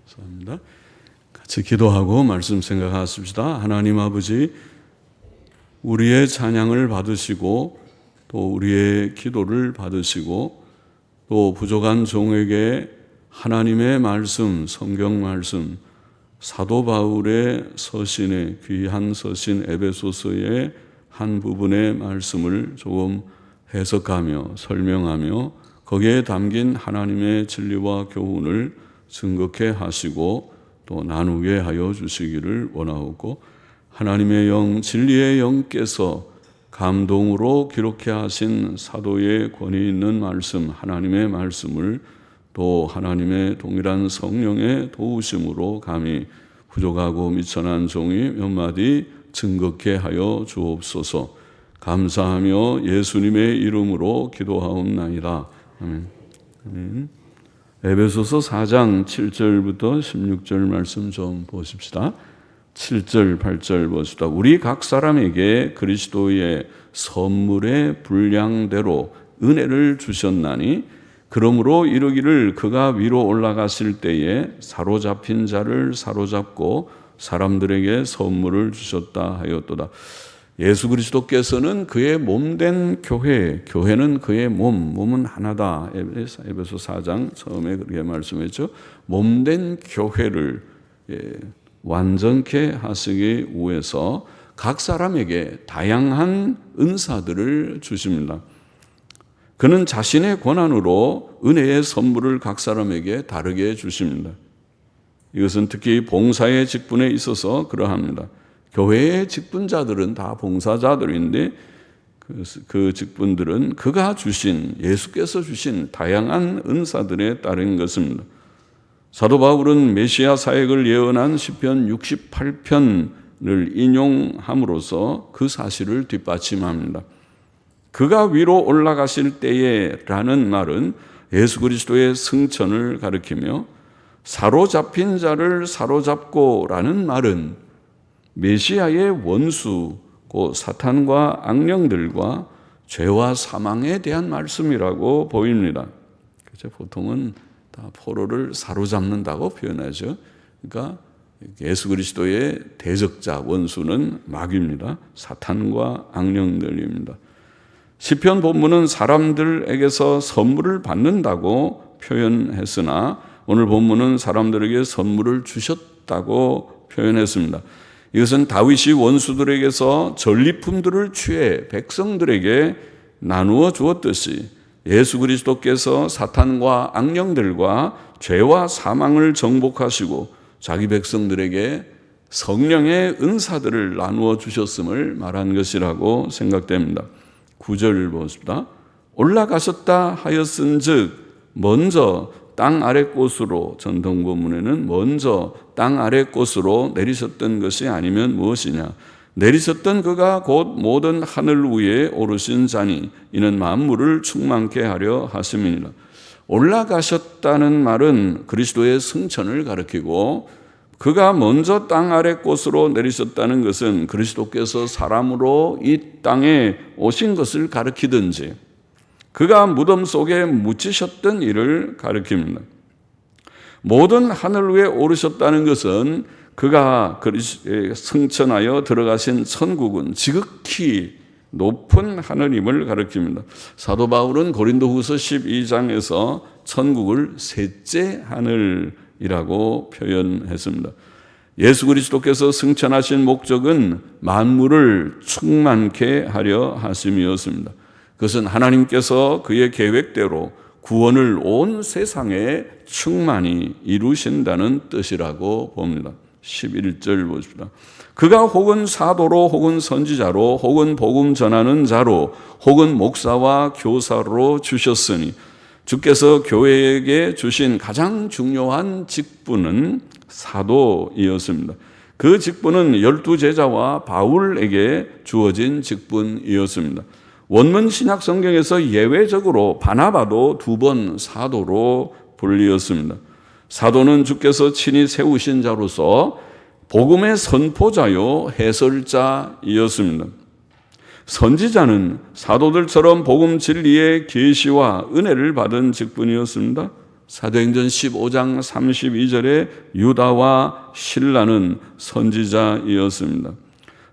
감사합니다. 같이 기도하고 말씀 생각하십시다. 하나님 아버지, 우리의 찬양을 받으시고 또 우리의 기도를 받으시고 또 부족한 종에게 하나님의 말씀, 성경 말씀, 사도 바울의 서신의 귀한 서신 에베소서의 한 부분의 말씀을 조금 해석하며 설명하며 거기에 담긴 하나님의 진리와 교훈을 증거케 하시고 또 나누게 하여 주시기를 원하옵고, 하나님의 영, 진리의 영께서 감동으로 기록해 하신 사도의 권위 있는 말씀, 하나님의 말씀을 또 하나님의 동일한 성령의 도우심으로 감히 부족하고 미천한 종이 몇 마디 증거케 하여 주옵소서. 감사하며 예수님의 이름으로 기도하옵나이다. 아멘. 아멘. 에베소서 4장 7절부터 16절 말씀 좀 보십시다. 7절, 8절 보십시다. 우리 각 사람에게 그리스도의 선물의 분량대로 은혜를 주셨나니, 그러므로 이르기를 그가 위로 올라가실 때에 사로잡힌 자를 사로잡고 사람들에게 선물을 주셨다 하였도다. 예수 그리스도께서는 그의 몸된 교회, 교회는 그의 몸은 하나다. 에베소 4장 처음에 그렇게 말씀했죠. 몸된 교회를 완전케 하시기 위해서 각 사람에게 다양한 은사들을 주십니다. 그는 자신의 권한으로 은혜의 선물을 각 사람에게 다르게 주십니다. 이것은 특히 봉사의 직분에 있어서 그러합니다. 교회의 직분자들은 다 봉사자들인데 그 직분들은 그가 주신, 예수께서 주신 다양한 은사들에 따른 것입니다. 사도 바울은 메시아 사역을 예언한 시편 68편을 인용함으로써 그 사실을 뒷받침합니다. 그가 위로 올라가실 때에 라는 말은 예수 그리스도의 승천을 가리키며, 사로잡힌 자를 사로잡고 라는 말은 메시아의 원수, 곧 사탄과 악령들과 죄와 사망에 대한 말씀이라고 보입니다. 보통은 다 포로를 사로잡는다고 표현하죠. 그러니까 예수 그리스도의 대적자, 원수는 마귀입니다. 사탄과 악령들입니다. 시편 본문은 사람들에게서 선물을 받는다고 표현했으나 오늘 본문은 사람들에게 선물을 주셨다고 표현했습니다. 이것은 다윗이 원수들에게서 전리품들을 취해 백성들에게 나누어 주었듯이 예수 그리스도께서 사탄과 악령들과 죄와 사망을 정복하시고 자기 백성들에게 성령의 은사들을 나누어 주셨음을 말한 것이라고 생각됩니다. 9절 보십시다. 올라가셨다 하였은즉 먼저 땅 아래 곳으로, 전통 본문에는 먼저 땅 아래 곳으로 내리셨던 것이 아니면 무엇이냐. 내리셨던 그가 곧 모든 하늘 위에 오르신 자니 이는 만물을 충만케 하려 하심이니라. 올라가셨다는 말은 그리스도의 승천을 가리키고, 그가 먼저 땅 아래 곳으로 내리셨다는 것은 그리스도께서 사람으로 이 땅에 오신 것을 가리키든지 그가 무덤 속에 묻히셨던 일을 가리킵니다. 모든 하늘 위에 오르셨다는 것은 그가 승천하여 들어가신 천국은 지극히 높은 하늘임을 가리킵니다. 사도 바울은 고린도후서 12장에서 천국을 셋째 하늘이라고 표현했습니다. 예수 그리스도께서 승천하신 목적은 만물을 충만케 하려 하심이었습니다. 그것은 하나님께서 그의 계획대로 구원을 온 세상에 충만히 이루신다는 뜻이라고 봅니다. 11절 보십시다. 그가 혹은 사도로 혹은 선지자로 혹은 복음 전하는 자로 혹은 목사와 교사로 주셨으니, 주께서 교회에게 주신 가장 중요한 직분은 사도이었습니다. 그 직분은 12제자와 바울에게 주어진 직분이었습니다. 원문 신약 성경에서 예외적으로 바나바도 2번 사도로 불리었습니다. 사도는 주께서 친히 세우신 자로서 복음의 선포자요 해설자이었습니다. 선지자는 사도들처럼 복음 진리의 계시와 은혜를 받은 직분이었습니다. 사도행전 15장 32절에 유다와 실라는 선지자이었습니다.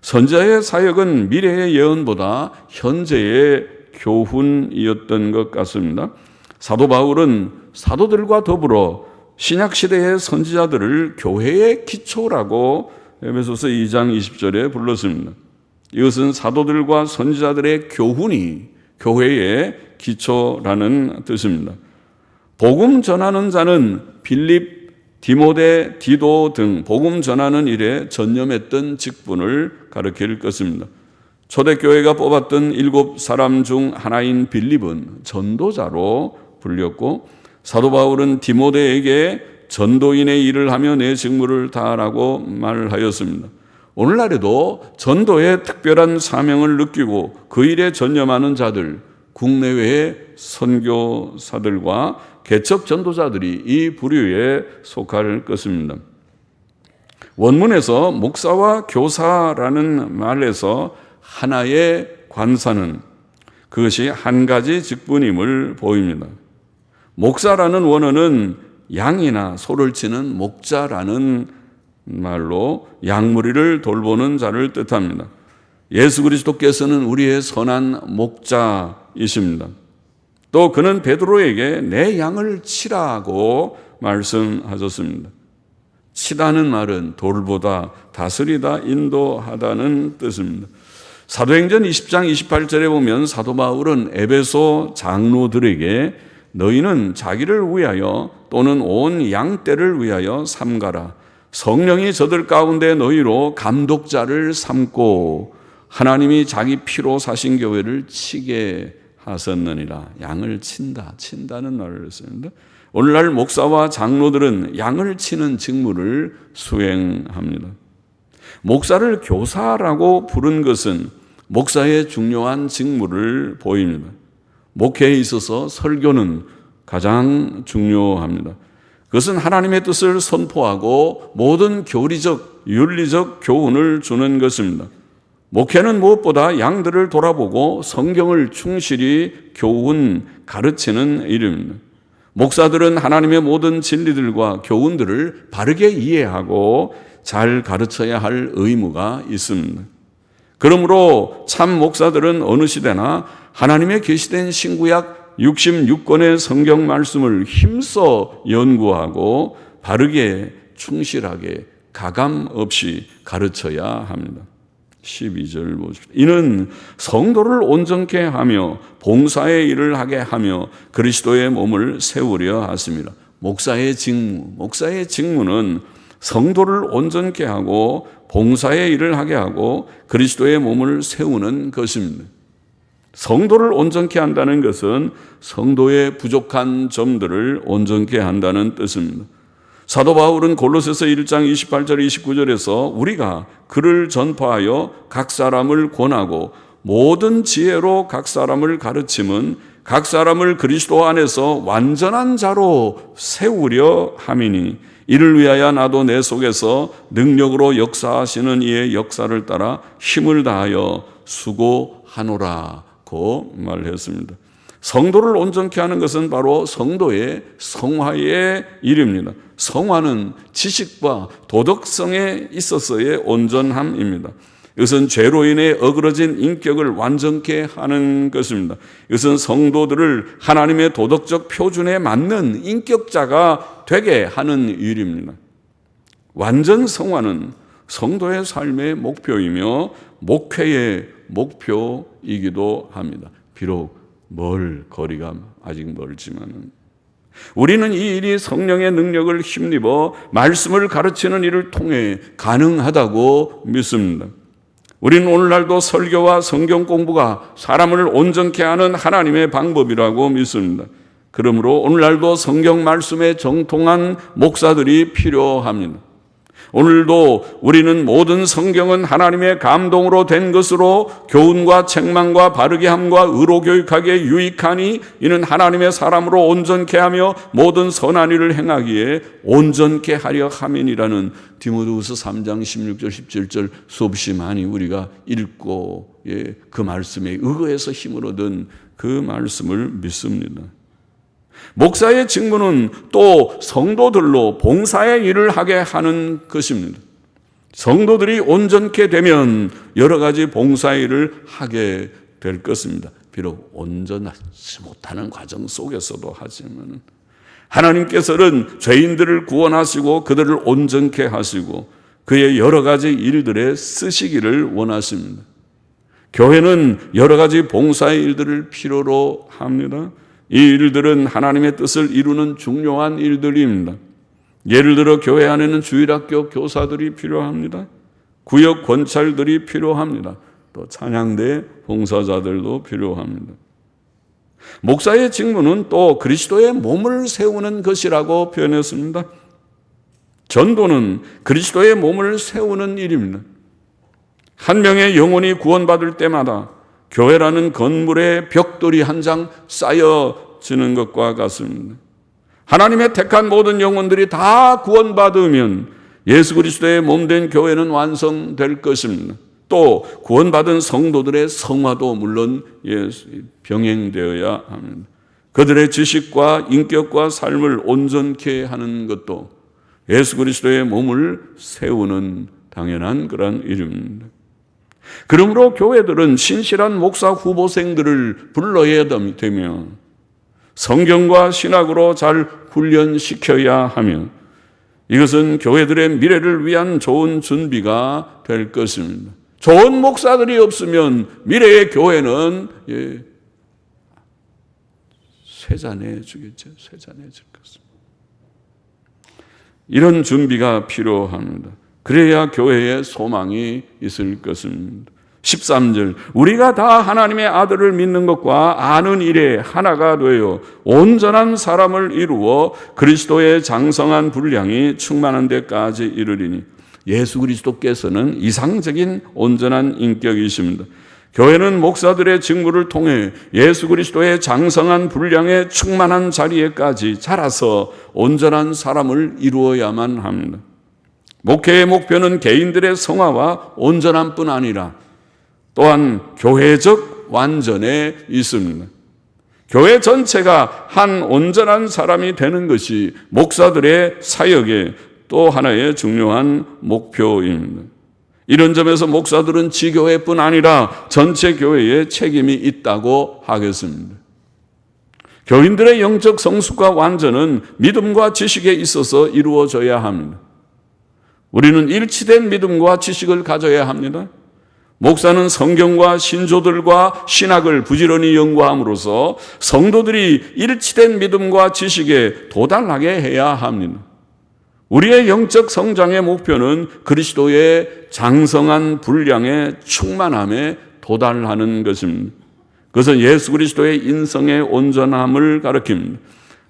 선지자의 사역은 미래의 예언보다 현재의 교훈이었던 것 같습니다. 사도 바울은 사도들과 더불어 신약시대의 선지자들을 교회의 기초라고 에베소서 2장 20절에 불렀습니다. 이것은 사도들과 선지자들의 교훈이 교회의 기초라는 뜻입니다. 복음 전하는 자는 빌립, 디모데, 디도 등 복음 전하는 일에 전념했던 직분을 가리킬 것입니다. 초대교회가 뽑았던 7사람 중 하나인 빌립은 전도자로 불렸고, 사도 바울은 디모데에게 전도인의 일을 하며 내 직무를 다하라고 말하였습니다. 오늘날에도 전도의 특별한 사명을 느끼고 그 일에 전념하는 자들, 국내외의 선교사들과 개척 전도자들이 이 부류에 속할 것입니다. 원문에서 목사와 교사라는 말에서 하나의 관사는 그것이 한 가지 직분임을 보입니다. 목사라는 원어는 양이나 소를 치는 목자라는 말로 양무리를 돌보는 자를 뜻합니다. 예수 그리스도께서는 우리의 선한 목자이십니다. 또 그는 베드로에게 내 양을 치라고 말씀하셨습니다. 치다는 말은 돌보다, 다스리다, 인도하다는 뜻입니다. 사도행전 20장 28절에 보면 사도 바울은 에베소 장로들에게 너희는 자기를 위하여 또는 온 양떼를 위하여 삼가라. 성령이 저들 가운데 너희로 감독자를 삼고 하나님이 자기 피로 사신 교회를 치게 하셨느니라. 양을 친다는 말을 했습니다. 오늘날 목사와 장로들은 양을 치는 직무를 수행합니다. 목사를 교사라고 부른 것은 목사의 중요한 직무를 보입니다. 목회에 있어서 설교는 가장 중요합니다. 그것은 하나님의 뜻을 선포하고 모든 교리적, 윤리적 교훈을 주는 것입니다. 목회는 무엇보다 양들을 돌아보고 성경을 충실히 교훈, 가르치는 일입니다. 목사들은 하나님의 모든 진리들과 교훈들을 바르게 이해하고 잘 가르쳐야 할 의무가 있습니다. 그러므로 참 목사들은 어느 시대나 하나님의 계시된 신구약 66권의 성경 말씀을 힘써 연구하고 바르게 충실하게 가감 없이 가르쳐야 합니다. 12절 보십시오. 이는 성도를 온전케 하며 봉사의 일을 하게 하며 그리스도의 몸을 세우려 하십니다. 목사의 직무는 성도를 온전케 하고 봉사의 일을 하게 하고 그리스도의 몸을 세우는 것입니다. 성도를 온전케 한다는 것은 성도의 부족한 점들을 온전케 한다는 뜻입니다. 사도 바울은 골로새서 1장 28절 29절에서 우리가 그를 전파하여 각 사람을 권하고 모든 지혜로 각 사람을 가르침은 각 사람을 그리스도 안에서 완전한 자로 세우려 함이니 이를 위하여 나도 내 속에서 능력으로 역사하시는 이의 역사를 따라 힘을 다하여 수고하노라고 말했습니다. 성도를 온전케 하는 것은 바로 성도의 성화의 일입니다. 성화는 지식과 도덕성에 있어서의 온전함입니다. 이것은 죄로 인해 어그러진 인격을 완전케 하는 것입니다. 이것은 성도들을 하나님의 도덕적 표준에 맞는 인격자가 되게 하는 일입니다. 완전 성화는 성도의 삶의 목표이며 목회의 목표이기도 합니다. 비록 거리가 아직 멀지만은 우리는 이 일이 성령의 능력을 힘입어 말씀을 가르치는 일을 통해 가능하다고 믿습니다. 우리는 오늘날도 설교와 성경 공부가 사람을 온전케 하는 하나님의 방법이라고 믿습니다. 그러므로 오늘날도 성경 말씀에 정통한 목사들이 필요합니다. 오늘도 우리는 모든 성경은 하나님의 감동으로 된 것으로 교훈과 책망과 바르게 함과 의로 교육하기에 유익하니 이는 하나님의 사람으로 온전케 하며 모든 선한 일을 행하기에 온전케 하려 함이니라는 디모데후서 3장 16절 17절 수없이 많이 우리가 읽고 그 말씀에 의거해서 힘을 얻은 그 말씀을 믿습니다. 목사의 직무는 또 성도들로 봉사의 일을 하게 하는 것입니다. 성도들이 온전케 되면 여러 가지 봉사의 일을 하게 될 것입니다. 비록 온전하지 못하는 과정 속에서도 하지만 하나님께서는 죄인들을 구원하시고 그들을 온전케 하시고 그의 여러 가지 일들에 쓰시기를 원하십니다. 교회는 여러 가지 봉사의 일들을 필요로 합니다. 이 일들은 하나님의 뜻을 이루는 중요한 일들입니다. 예를 들어 교회 안에는 주일학교 교사들이 필요합니다. 구역 권찰들이 필요합니다. 또 찬양대 봉사자들도 필요합니다. 목사의 직무는 또 그리스도의 몸을 세우는 것이라고 표현했습니다. 전도는 그리스도의 몸을 세우는 일입니다. 한 명의 영혼이 구원받을 때마다 교회라는 건물의 벽돌이 한 장 쌓여지는 것과 같습니다. 하나님의 택한 모든 영혼들이 다 구원받으면 예수 그리스도의 몸된 교회는 완성될 것입니다. 또 구원받은 성도들의 성화도 물론 병행되어야 합니다. 그들의 지식과 인격과 삶을 온전케 하는 것도 예수 그리스도의 몸을 세우는 당연한 그런 일입니다. 그러므로 교회들은 신실한 목사 후보생들을 불러야 되며 성경과 신학으로 잘 훈련시켜야 하며 이것은 교회들의 미래를 위한 좋은 준비가 될 것입니다. 좋은 목사들이 없으면 미래의 교회는 쇠잔해지겠죠. 쇠잔해질 것입니다. 이런 준비가 필요합니다. 그래야 교회에 소망이 있을 것입니다. 13절 우리가 다 하나님의 아들을 믿는 것과 아는 일에 하나가 되어 온전한 사람을 이루어 그리스도의 장성한 분량이 충만한 데까지 이르리니 예수 그리스도께서는 이상적인 온전한 인격이십니다. 교회는 목사들의 직무를 통해 예수 그리스도의 장성한 분량의 충만한 자리에까지 자라서 온전한 사람을 이루어야만 합니다. 목회의 목표는 개인들의 성화와 온전함뿐 아니라 또한 교회적 완전에 있습니다. 교회 전체가 한 온전한 사람이 되는 것이 목사들의 사역의 또 하나의 중요한 목표입니다. 이런 점에서 목사들은 지교회뿐 아니라 전체 교회에 책임이 있다고 하겠습니다. 교인들의 영적 성숙과 완전은 믿음과 지식에 있어서 이루어져야 합니다. 우리는 일치된 믿음과 지식을 가져야 합니다. 목사는 성경과 신조들과 신학을 부지런히 연구함으로써 성도들이 일치된 믿음과 지식에 도달하게 해야 합니다. 우리의 영적 성장의 목표는 그리스도의 장성한 분량의 충만함에 도달하는 것입니다. 그것은 예수 그리스도의 인성의 온전함을 가리킵니다.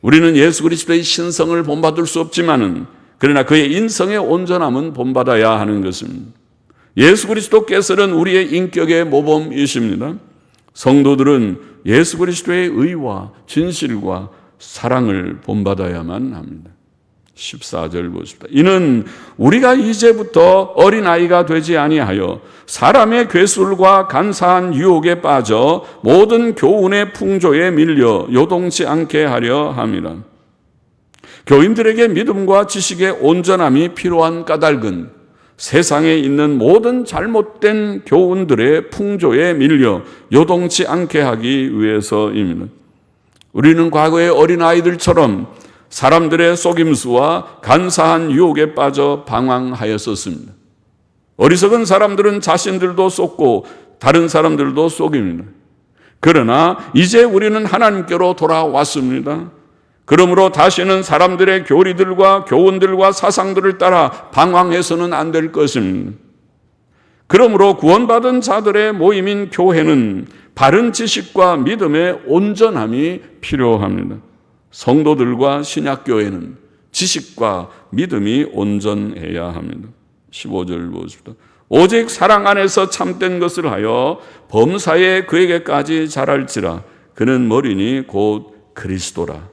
우리는 예수 그리스도의 신성을 본받을 수 없지만은 그러나 그의 인성의 온전함은 본받아야 하는 것입니다. 예수 그리스도께서는 우리의 인격의 모범이십니다. 성도들은 예수 그리스도의 의와 진실과 사랑을 본받아야만 합니다. 14절 보십시다. 이는 우리가 이제부터 어린아이가 되지 아니하여 사람의 괴술과 간사한 유혹에 빠져 모든 교훈의 풍조에 밀려 요동치 않게 하려 함이라. 교인들에게 믿음과 지식의 온전함이 필요한 까닭은 세상에 있는 모든 잘못된 교훈들의 풍조에 밀려 요동치 않게 하기 위해서입니다. 우리는 과거의 어린아이들처럼 사람들의 속임수와 간사한 유혹에 빠져 방황하였었습니다. 어리석은 사람들은 자신들도 속고 다른 사람들도 속입니다. 그러나 이제 우리는 하나님께로 돌아왔습니다. 그러므로 다시는 사람들의 교리들과 교훈들과 사상들을 따라 방황해서는 안 될 것입니다. 그러므로 구원받은 자들의 모임인 교회는 바른 지식과 믿음의 온전함이 필요합니다. 성도들과 신약교회는 지식과 믿음이 온전해야 합니다. 15절 보십시다. 오직 사랑 안에서 참된 것을 하여 범사에 그에게까지 자랄지라. 그는 머리니 곧 그리스도라.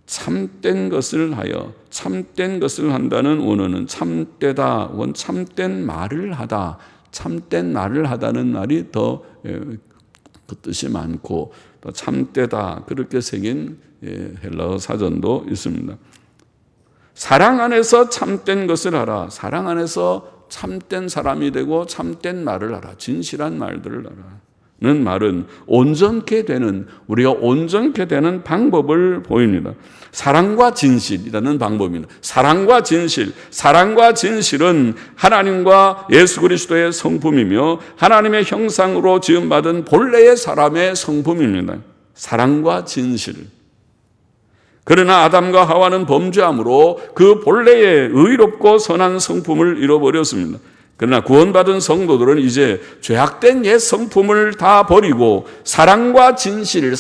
참된 것을 하여, 참된 것을 한다는 원어는 참되다 혹은 참된 말을 하다, 참된 말을 하다는 말이 더 그 뜻이 많고 또 참되다 그렇게 새긴 헬라어 사전도 있습니다. 사랑 안에서 참된 것을 하라. 사랑 안에서 참된 사람이 되고 참된 말을 하라. 진실한 말들을 하라는 말은 온전케 되는, 우리가 온전케 되는 방법을 보입니다. 사랑과 진실이라는 방법입니다. 사랑과 진실, 사랑과 진실은 하나님과 예수 그리스도의 성품이며 하나님의 형상으로 지음받은 본래의 사람의 성품입니다. 사랑과 진실. 그러나 아담과 하와는 범죄함으로 그 본래의 의롭고 선한 성품을 잃어버렸습니다. 그러나 구원받은 성도들은 이제 죄악된 옛 성품을 다 버리고 사랑과 진실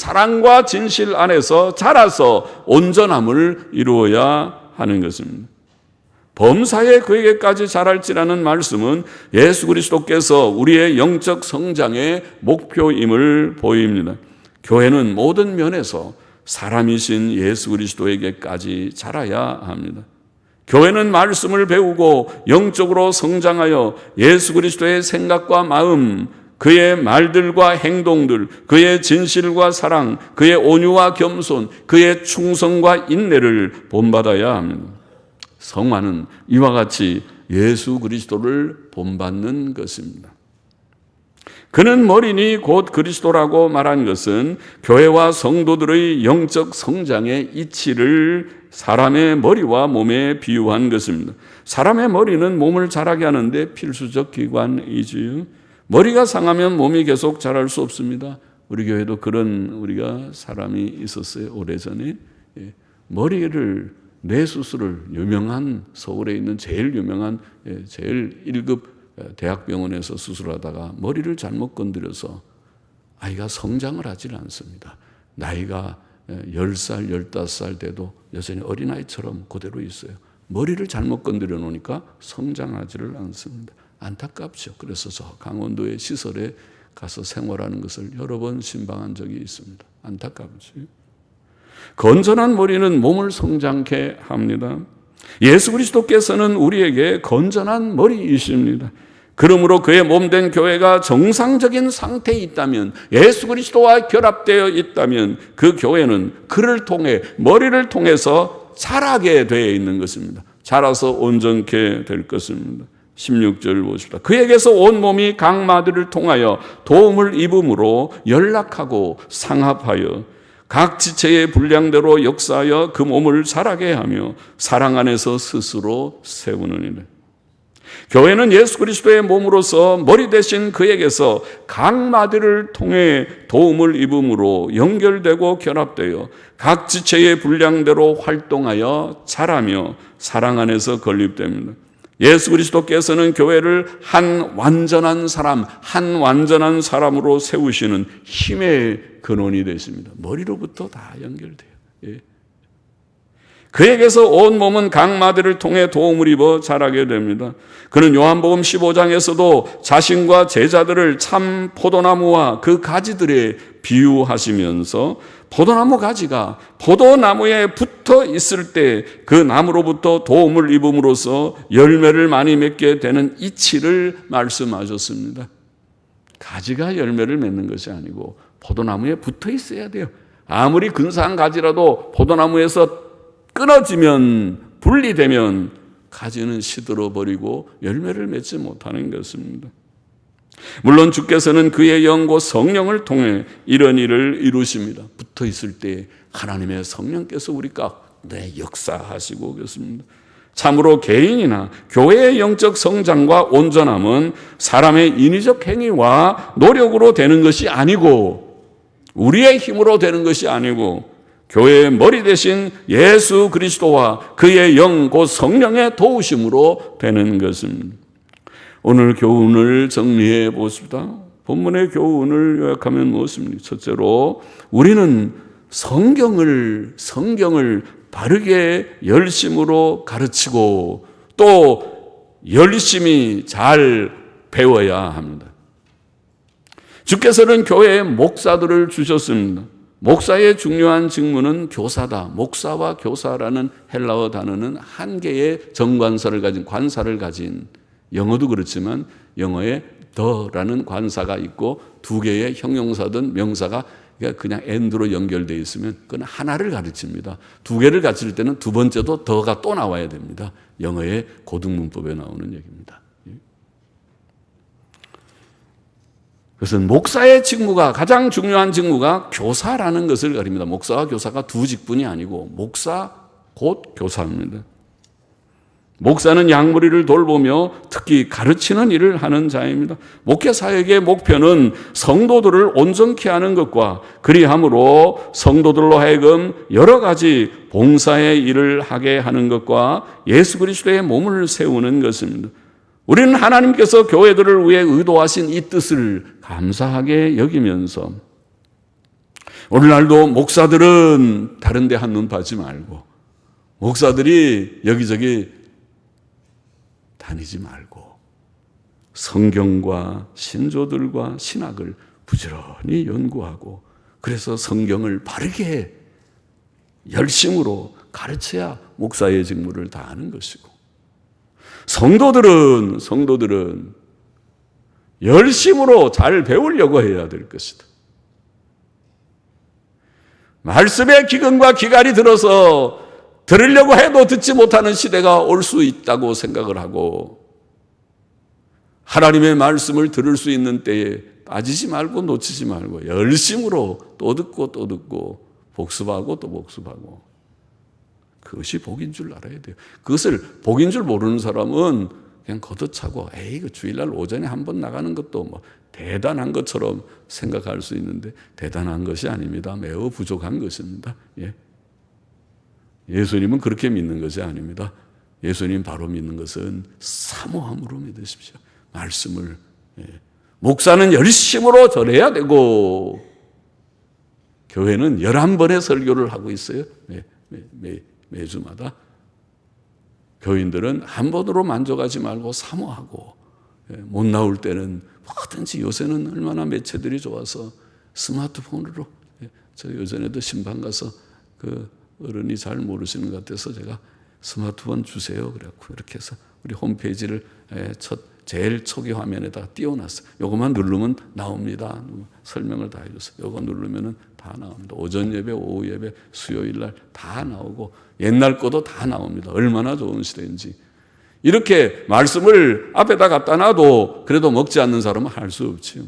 안에서 자라서 온전함을 이루어야 하는 것입니다. 범사에 그에게까지 자랄지라는 말씀은 예수 그리스도께서 우리의 영적 성장의 목표임을 보입니다. 교회는 모든 면에서 사람이신 예수 그리스도에게까지 자라야 합니다. 교회는 말씀을 배우고 영적으로 성장하여 예수 그리스도의 생각과 마음, 그의 말들과 행동들, 그의 진실과 사랑, 그의 온유와 겸손, 그의 충성과 인내를 본받아야 합니다. 성화는 이와 같이 예수 그리스도를 본받는 것입니다. 그는 머리니 곧 그리스도라고 말한 것은 교회와 성도들의 영적 성장의 이치를 사람의 머리와 몸에 비유한 것입니다. 사람의 머리는 몸을 자라게 하는데 필수적 기관이지요. 머리가 상하면 몸이 계속 자랄 수 없습니다. 우리 교회도 그런 우리가 사람이 있었어요. 오래전에. 머리를 뇌수술을 유명한, 서울에 있는 제일 유명한 제일 1급 대학병원에서 수술하다가 머리를 잘못 건드려서 아이가 성장을 하지 않습니다. 나이가 10살, 15살 돼도 여전히 어린아이처럼 그대로 있어요. 머리를 잘못 건드려 놓으니까 성장하지를 않습니다. 안타깝죠. 그래서 저 강원도의 시설에 가서 생활하는 것을 여러 번 신방한 적이 있습니다. 안타깝죠. 건전한 머리는 몸을 성장케 합니다. 예수 그리스도께서는 우리에게 건전한 머리이십니다. 그러므로 그의 몸된 교회가 정상적인 상태에 있다면, 예수 그리스도와 결합되어 있다면 그 교회는 그를 통해, 머리를 통해서 자라게 되어 있는 것입니다. 자라서 온전케 될 것입니다. 16절 보십시다. 그에게서 온 몸이 각 마디를 통하여 도움을 입음으로 연락하고 상합하여 각 지체의 분량대로 역사하여 그 몸을 자라게 하며 사랑 안에서 스스로 세우느니라. 교회는 예수 그리스도의 몸으로서 머리 대신 그에게서 각 마디를 통해 도움을 입음으로 연결되고 결합되어 각 지체의 분량대로 활동하여 자라며 사랑 안에서 건립됩니다. 예수 그리스도께서는 교회를 한 완전한 사람으로 세우시는 힘의 근원이 되십니다. 머리로부터 다 연결돼요. 그에게서 온 몸은 각 마디를 통해 도움을 입어 자라게 됩니다. 그는 요한복음 15장에서도 자신과 제자들을 참 포도나무와 그 가지들에 비유하시면서 포도나무 가지가 포도나무에 붙어 있을 때 그 나무로부터 도움을 입음으로써 열매를 많이 맺게 되는 이치를 말씀하셨습니다. 가지가 열매를 맺는 것이 아니고 포도나무에 붙어 있어야 돼요. 아무리 근사한 가지라도 포도나무에서 끊어지면, 분리되면 가지는 시들어버리고 열매를 맺지 못하는 것입니다. 물론 주께서는 그의 영 곧 성령을 통해 이런 일을 이루십니다. 붙어 있을 때 하나님의 성령께서 우리 가운데 역사하시고 계십니다. 참으로 개인이나 교회의 영적 성장과 온전함은 사람의 인위적 행위와 노력으로 되는 것이 아니고, 우리의 힘으로 되는 것이 아니고, 교회의 머리 대신 예수 그리스도와 그의 영 곧 성령의 도우심으로 되는 것입니다. 오늘 교훈을 정리해 보십시다. 본문의 교훈을 요약하면 무엇입니까? 첫째로 우리는 성경을 바르게 열심으로 가르치고 또 열심히 잘 배워야 합니다. 주께서는 교회에 목사들을 주셨습니다. 목사의 중요한 직무는 교사다. 목사와 교사라는 헬라어 단어는 한 개의 정관사를 가진, 관사를 가진, 영어도 그렇지만 영어에 더라는 관사가 있고 두 개의 형용사든 명사가 그러니까 그냥 and로 연결되어 있으면 그건 하나를 가르칩니다. 두 개를 가르칠 때는 두 번째도 더가 또 나와야 됩니다. 영어의 고등문법에 나오는 얘기입니다. 그것은 목사의 직무가, 가장 중요한 직무가 교사라는 것을 가립니다. 목사와 교사가 두 직분이 아니고 목사 곧 교사입니다. 목사는 양무리를 돌보며 특히 가르치는 일을 하는 자입니다. 목회 사역의 목표는 성도들을 온전케 하는 것과 그리함으로 성도들로 하여금 여러 가지 봉사의 일을 하게 하는 것과 예수 그리스도의 몸을 세우는 것입니다. 우리는 하나님께서 교회들을 위해 의도하신 이 뜻을 감사하게 여기면서 오늘날도 목사들은 다른 데 한눈 파지 말고 목사들이 여기저기 다니지 말고 성경과 신조들과 신학을 부지런히 연구하고 그래서 성경을 바르게 열심으로 가르쳐야 목사의 직무를 다하는 것이고 성도들은 열심으로 잘 배우려고 해야 될 것이다. 말씀의 기근과 기갈이 들어서 들으려고 해도 듣지 못하는 시대가 올 수 있다고 생각을 하고 하나님의 말씀을 들을 수 있는 때에 빠지지 말고 놓치지 말고 열심으로 또 듣고 복습하고 또 복습하고 그것이 복인 줄 알아야 돼요. 그것을 복인 줄 모르는 사람은 그냥 걷어차고 그 주일날 오전에 한 번 나가는 것도 뭐 대단한 것처럼 생각할 수 있는데 대단한 것이 아닙니다. 매우 부족한 것입니다. 예수님은 그렇게 믿는 것이 아닙니다. 예수님 바로 믿는 것은 사모함으로 믿으십시오. 말씀을. 목사는 열심으로 전해야 되고 교회는 11번의 설교를 하고 있어요. 매주마다. 교인들은 한 번으로 만족하지 말고 사모하고 못 나올 때는 뭐든지 요새는 얼마나 매체들이 좋아서 스마트폰으로 저 예전에도 신방 가서 그 어른이 잘 모르시는 것 같아서 제가 스마트폰 주세요. 그래갖고 이렇게 해서 우리 홈페이지를 제일 초기 화면에다가 띄워놨어요. 요것만 누르면 나옵니다. 설명을 다 해줬어요. 요거 누르면은 다 나옵니다. 오전 예배, 오후 예배, 수요일 날 다 나오고 옛날 것도 다 나옵니다. 얼마나 좋은 시대인지. 이렇게 말씀을 앞에다 갖다 놔도 그래도 먹지 않는 사람은 할 수 없지요.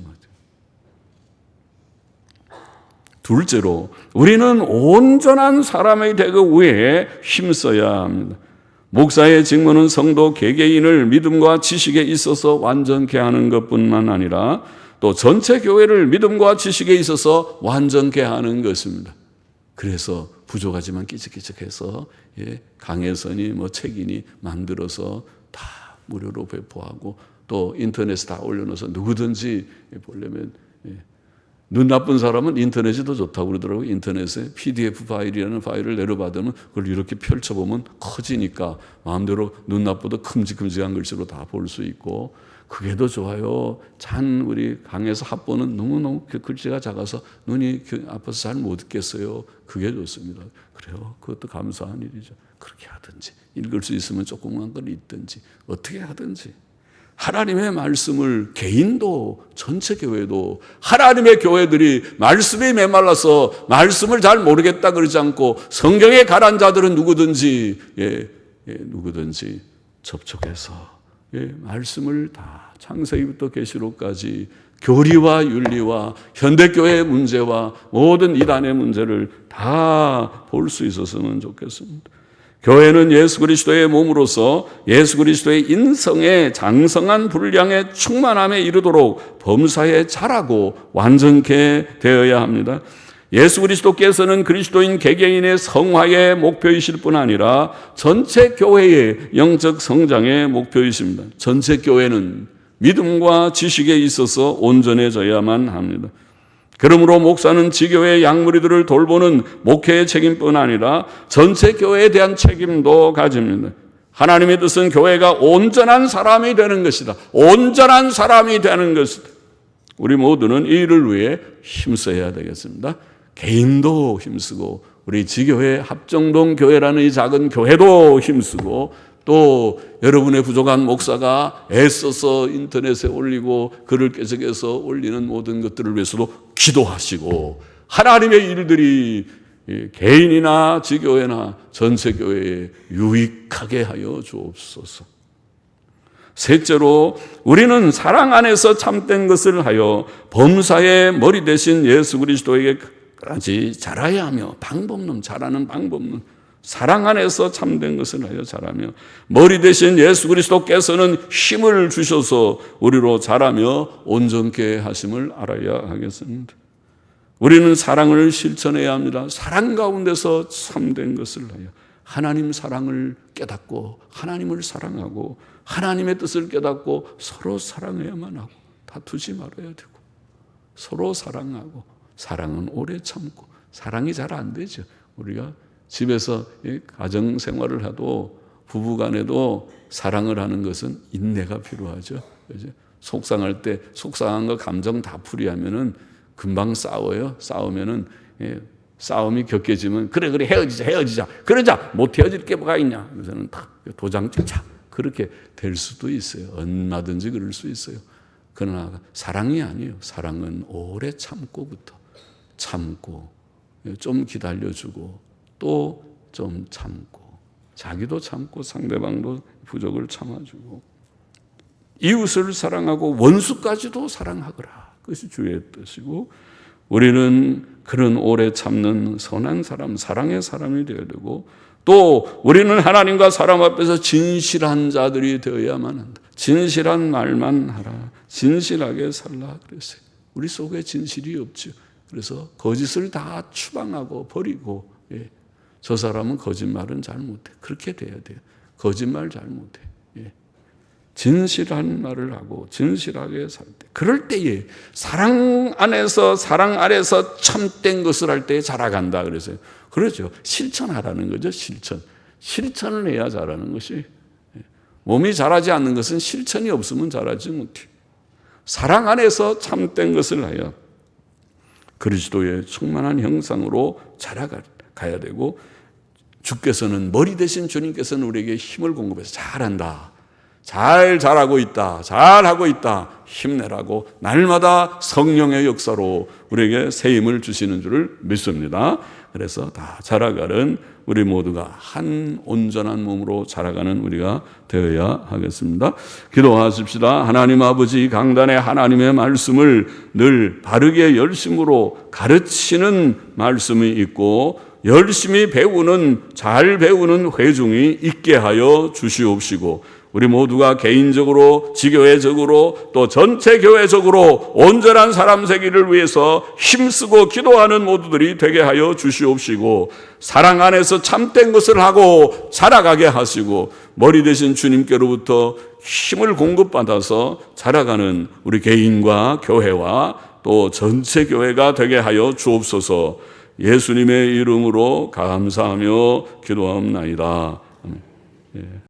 둘째로 우리는 온전한 사람이 되기 위해 힘써야 합니다. 목사의 직무는 성도 개개인을 믿음과 지식에 있어서 완전케 하는 것뿐만 아니라 또 전체 교회를 믿음과 지식에 있어서 완전케 하는 것입니다. 그래서 부족하지만 끼적끼적해서 강혜선이 책이니 만들어서 다 무료로 배포하고 또 인터넷에 다 올려놓아서 누구든지 보려면 눈 나쁜 사람은 인터넷이 더 좋다고 그러더라고요. 인터넷에 PDF 파일이라는 파일을 내려받으면 그걸 이렇게 펼쳐보면 커지니까 마음대로 눈 나쁘도 큼직큼직한 글씨로 다 볼 수 있고 그게 더 좋아요. 우리 강에서 합본은 너무너무 글씨가 작아서 눈이 아파서 잘 못 읽겠어요. 그게 좋습니다. 그래요. 그것도 감사한 일이죠. 그렇게 하든지 읽을 수 있으면 조그만 걸 읽든지 어떻게 하든지 하나님의 말씀을 개인도 전체 교회도 하나님의 교회들이 말씀이 메말라서 말씀을 잘 모르겠다 그러지 않고 성경에 가란 자들은 누구든지 누구든지 접촉해서 말씀을 다 창세기부터 계시록까지 교리와 윤리와 현대교회의 문제와 모든 이단의 문제를 다 볼 수 있었으면 좋겠습니다. 교회는 예수 그리스도의 몸으로서 예수 그리스도의 인성의 장성한 분량의 충만함에 이르도록 범사에 자라고 완전케 되어야 합니다. 예수 그리스도께서는 그리스도인 개개인의 성화의 목표이실 뿐 아니라 전체 교회의 영적 성장의 목표이십니다. 전체 교회는 믿음과 지식에 있어서 온전해져야만 합니다. 그러므로 목사는 지교회의 양무리들을 돌보는 목회의 책임뿐 아니라 전체 교회에 대한 책임도 가집니다. 하나님의 뜻은 교회가 온전한 사람이 되는 것이다. 온전한 사람이 되는 것이다. 우리 모두는 이 일을 위해 힘써야 되겠습니다. 개인도 힘쓰고 우리 지교회 합정동 교회라는 이 작은 교회도 힘쓰고 또 여러분의 부족한 목사가 애써서 인터넷에 올리고 글을 깨적해서 올리는 모든 것들을 위해서도 기도하시고 하나님의 일들이 개인이나 지교회나 전체 교회에 유익하게 하여 주옵소서. 셋째로 우리는 사랑 안에서 참된 것을 하여 범사의 머리 대신 예수 그리스도에게까지 자라야 하며, 방법론, 자라는 방법론, 사랑 안에서 참된 것을 하여 자라며, 머리 대신 예수 그리스도께서는 힘을 주셔서 우리로 자라며 온전케 하심을 알아야 하겠습니다. 우리는 사랑을 실천해야 합니다. 사랑 가운데서 참된 것을 하여 하나님 사랑을 깨닫고 하나님을 사랑하고 하나님의 뜻을 깨닫고 서로 사랑해야만 하고, 다투지 말아야 되고 서로 사랑하고, 사랑은 오래 참고. 사랑이 잘 안 되죠. 우리가 집에서 가정 생활을 해도 부부간에도 사랑을 하는 것은 인내가 필요하죠. 그죠? 속상할 때 속상한 거 감정 다 풀이하면은 금방 싸워요. 싸우면은 싸움이 격해지면 그래 헤어지자. 그러자 못 헤어질 게 뭐가 있냐. 그래서는 딱 도장 찍자. 그렇게 될 수도 있어요. 얼마든지 그럴 수 있어요. 그러나 사랑이 아니에요. 사랑은 오래 참고부터, 참고 좀 기다려주고 또 좀 참고, 자기도 참고 상대방도 부족을 참아주고, 이웃을 사랑하고 원수까지도 사랑하거라. 그것이 주의 뜻이고, 우리는 그런 오래 참는 선한 사람, 사랑의 사람이 되어야 되고, 또 우리는 하나님과 사람 앞에서 진실한 자들이 되어야만 한다. 진실한 말만 하라. 진실하게 살라 그랬어요. 우리 속에 진실이 없죠. 그래서 거짓을 다 추방하고 버리고, 저 사람은 거짓말은 잘 못해. 그렇게 돼야 돼요. 거짓말 잘 못해. 진실한 말을 하고 진실하게 살 때, 그럴 때에 사랑 안에서 참된 것을 할 때 자라간다 그래서요. 그렇죠. 실천하라는 거죠. 실천을 해야 자라는 것이. 몸이 자라지 않는 것은 실천이 없으면 자라지 못해. 사랑 안에서 참된 것을 하여 그리스도의 충만한 형상으로 자라가야 되고, 주께서는, 머리 대신 주님께서는 우리에게 힘을 공급해서 잘한다, 잘 자라고 있다, 잘하고 있다, 힘내라고 날마다 성령의 역사로 우리에게 새 힘을 주시는 줄을 믿습니다. 그래서 다 자라가는 우리 모두가 한 온전한 몸으로 자라가는 우리가 되어야 하겠습니다. 기도하십시다. 하나님 아버지, 강단에 하나님의 말씀을 늘 바르게 열심으로 가르치는 말씀이 있고, 열심히 잘 배우는 회중이 있게 하여 주시옵시고, 우리 모두가 개인적으로, 지교회적으로, 또 전체 교회적으로 온전한 사람 세기를 위해서 힘쓰고 기도하는 모두들이 되게 하여 주시옵시고, 사랑 안에서 참된 것을 하고 자라가게 하시고, 머리 대신 주님께로부터 힘을 공급받아서 자라가는 우리 개인과 교회와 또 전체 교회가 되게 하여 주옵소서. 예수님의 이름으로 감사하며 기도하옵나이다. 아멘.